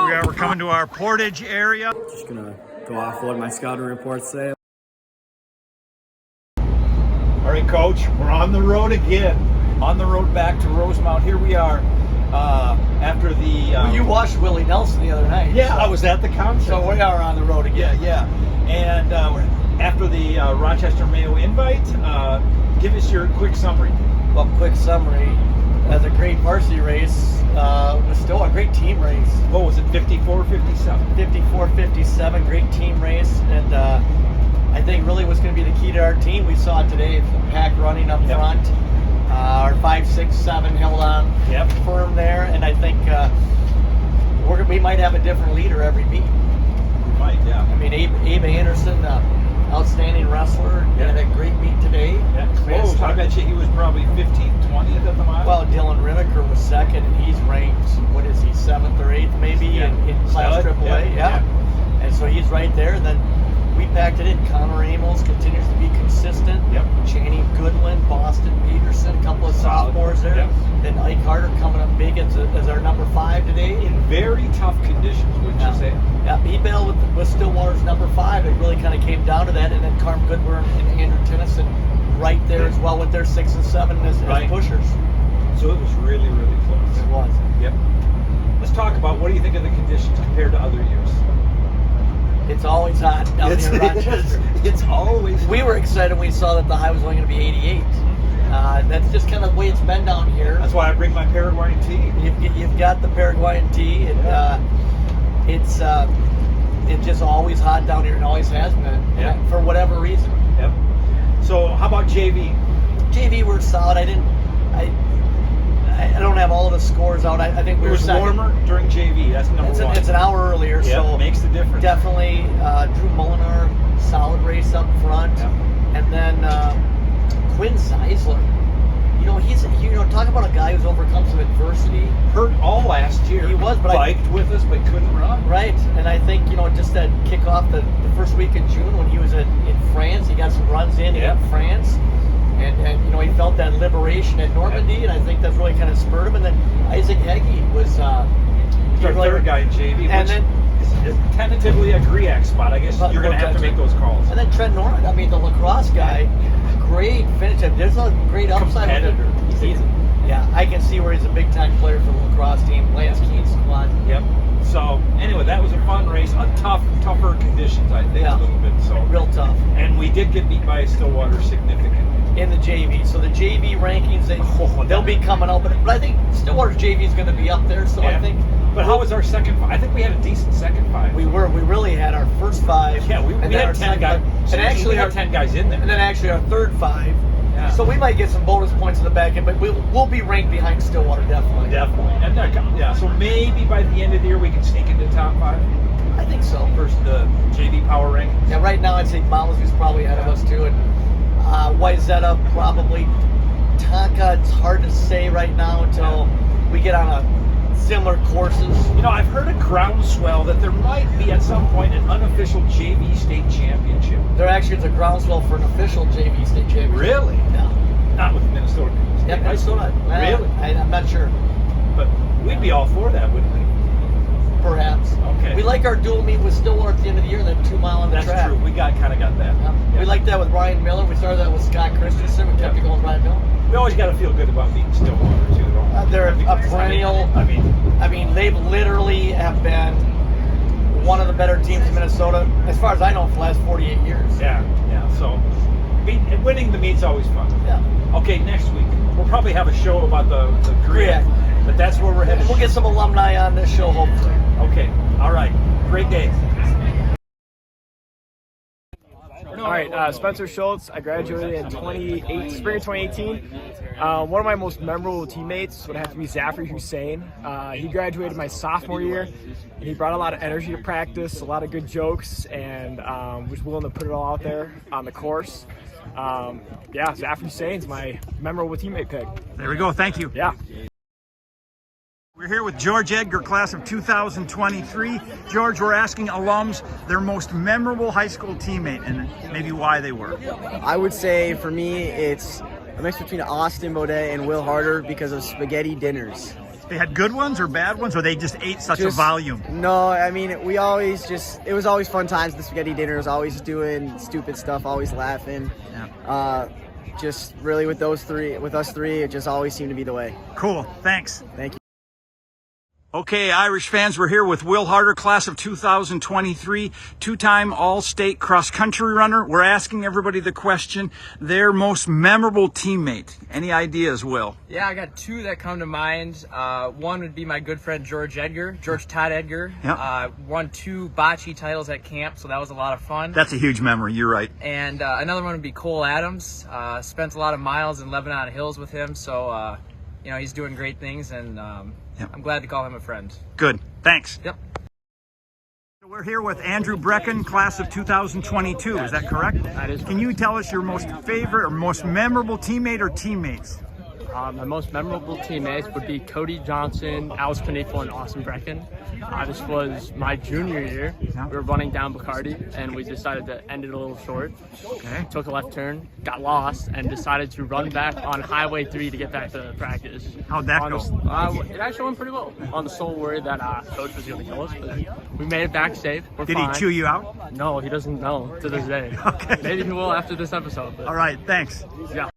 We're coming to our Portage area. Just gonna go off what my scouting reports say. All right, Coach, we're on the road again. On the road back to Rosemount. Here we are after the... well, you watched Willie Nelson the other night. Yeah, so, I was at the concert. So we are on the road again. Yeah. And after the Rochester Mayo invite, give us your quick summary. Well, quick summary. As a great varsity race, was still a great team race. What was it, 54-57? 54-57, great team race. And I think really what's going to be the key to our team, we saw it today, the pack running up front. Our 5, 6, 7 held on firm there. And I think we might have a different leader every meet. We might, yeah. I mean, Abe Anderson, outstanding wrestler, had a great meet today. Yeah, close. I bet you he was probably 15th, 20th at the mile. Well, Dylan Riniker was second, and he's ranked, what is he, 7th or 8th maybe in Class AAA? Yeah. And so he's right there. And then we packed it in. Connor Amos continues to be consistent. Channing Goodwin, Boston Peterson, a couple of sophomores there. Then Ike Harter coming up big as our number 5 today. In very tough conditions, would you say? Yeah, he battled with Stillwater's number 5. It really kind of came down to that. And then Carm Goodburn and Andrew Tennyson right there as well with their 6 and 7 as pushers. So it was really, really close. It was. Yep. Let's talk about, what do you think of the conditions compared to other years? It's always hot down here in Rochester. It's always hot. We were excited when we saw that the high was only going to be 88. That's just kind of the way it's been down here. That's why I bring my Paraguayan tea. You've got the Paraguayan tea, and it's just always hot down here, and always has been. For whatever reason. Yep. So how about JV? JV, we're solid. I don't have all of the scores out. I think we were second. Warmer during JV. That's number 1. It's an hour earlier, so it makes the difference. Definitely, Drew Molinar, solid race up front, and then Quinn Zeisler. He's talk about a guy who's overcome some adversity. Hurt all last year. He was, but biked with us, but couldn't run. Right, and I think just that kick off the first week in June when he was in France, he got some runs in France. And he felt that liberation at Normandy, and I think that's really kind of spurred him. And then Isaac Heggie was our third guy in JV, and then is tentatively a GRIAC spot. I guess you're going to have to make those calls. And then Trent Norman, the lacrosse guy, great finish. There's a great upside. I can see where he's a big time player for the lacrosse team. Lance Keene's squad. Yep. So anyway, that was a fun race. Tougher conditions, I think, a little bit. So real tough. And we did get beat by Stillwater significantly in the JV. So the JV rankings, they'll be coming out, but I think Stillwater's JV is going to be up there. So I think. But how was our second 5? I think we had a decent second 5. We really had our first 5. Yeah, we had 10 guys. And actually, we had 10 guys in there. And then actually our third 5. Yeah. So we might get some bonus points in the back end, but we'll be ranked behind Stillwater, definitely. And so maybe by the end of the year we can sneak into the top 5. I think so. Versus the JV power rankings. Yeah, right now I'd say Malibu's probably ahead of us too, and Wayzata probably. Tonka, it's hard to say right now until we get on similar courses. I've heard a groundswell that there might be at some point an unofficial JV state championship. It's a groundswell for an official JV state championship. Really? Yeah. Not with Minnesota. Yeah, Minnesota. Really? I'm not sure. But we'd be all for that, wouldn't we? Perhaps. Okay. We like our dual meet with Stillwater at the end of the year, that 2 mile on the track. That's true. We kind of got that. Yeah. We like that with Ryan Miller. We started that with Scott Christensen. We kept it going with Ryan Miller. We always got to feel good about beating Stillwater too, though. They're a perennial. I mean, they've literally have been one of the better teams in Minnesota, as far as I know, for the last 48 years. Yeah. So, winning the meet's always fun. Yeah. Okay, next week we'll probably have a show about the GRIAC, but that's where we're headed. We'll get some alumni on this show, hopefully. Okay. All right. Great day. All right, Spencer Schultz. I graduated in spring of 2018. One of my most memorable teammates would have to be Zafri Hussein. He graduated my sophomore year, and he brought a lot of energy to practice, a lot of good jokes, and was willing to put it all out there on the course. Zafri Hussein's my memorable teammate pick. There we go. Thank you. Yeah. We're here with George Edgar, class of 2023. George, we're asking alums their most memorable high school teammate and maybe why they were. I would say for me it's a mix between Austin Baudet and Will Harter because of spaghetti dinners. They had good ones or bad ones, or they just ate such a volume? No, I mean, it was always fun times. The spaghetti dinner was always doing stupid stuff, always laughing. Yeah. Just really with us three, it just always seemed to be the way. Cool. Thanks. Thank you. Okay, Irish fans, we're here with Will Harter, class of 2023, two-time All-State cross-country runner. We're asking everybody the question, their most memorable teammate. Any ideas, Will? Yeah, I got two that come to mind. One would be my good friend George Todd Edgar. Yep. Won 2 bocce titles at camp, so that was a lot of fun. That's a huge memory, you're right. And another one would be Cole Adams. Spent a lot of miles in Lebanon Hills with him, so you know, he's doing great things, and Yep. I'm glad to call him a friend. Good. Thanks. Yep. We're here with Andrew Brecken, class of 2022. Is that correct? That is. Can you tell us your most favorite or most memorable teammate or teammates? My most memorable teammates would be Cody Johnson, Alice Knafel, and Austin Brecken. This was my junior year. We were running down Bacardi, and we decided to end it a little short. Okay. Took a left turn, got lost, and decided to run back on Highway 3 to get back to practice. How'd that go? It actually went pretty well. On the sole worry that Coach was going to kill us, but we made it back safe. We're Did fine. he chew you out? No, he doesn't know to this day. Okay. Maybe he will after this episode. But All right, thanks. yeah.